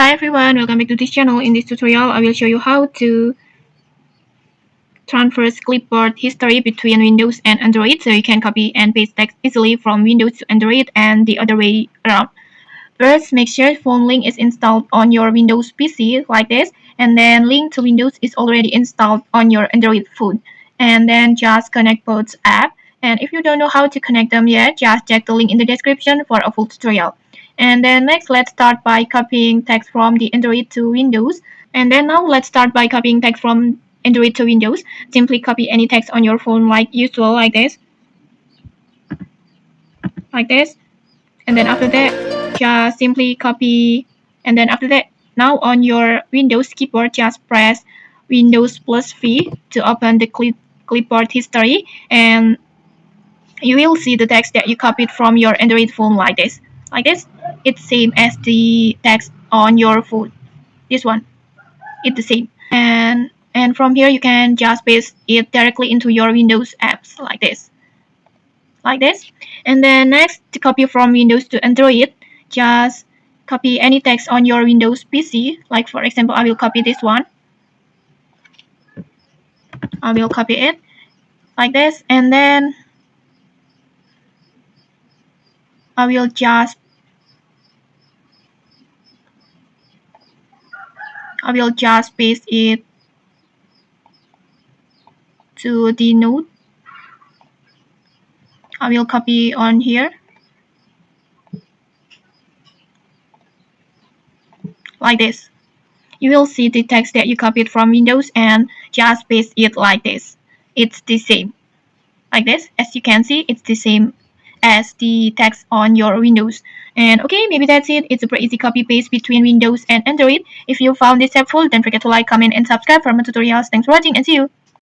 Hi everyone, welcome back to this channel. In this tutorial, I will show you how to transfer clipboard history between Windows and Android so you can copy and paste text easily from Windows to Android and the other way around. First, make sure phone link is installed on your Windows PC like this, and then link to Windows is already installed on your Android phone. And then just connect both apps. And if you don't know how to connect them yet, just check the link in the description for a full tutorial. And then next, let's start by copying text from the Android to Windows. And then now let's start by copying text from Android to Windows. Simply copy any text on your phone like usual, like this. Like this. And then after that, just simply copy. And then after that, now on your Windows keyboard, just press Windows plus V to open the clipboard history, and you will see the text that you copied from your Android phone like this. Like this, it's same as the text on your phone. This one, it's the same. And from here, you can just paste it directly into your Windows apps like this. Like this. And then next, to copy from Windows to Android, just copy any text on your Windows PC. Like for example, I will copy this one. I will copy it like this, and then I will just paste it to the note. I will copy on here like this. You will see the text that you copied from Windows and just paste it like this. It's the same. Like this. As you can see, it's the same as the text on your Windows. And okay, maybe that's it. It's a pretty easy copy paste between Windows and Android. If you found this helpful, don't forget to like, comment, and subscribe for more tutorials. Thanks for watching and see you.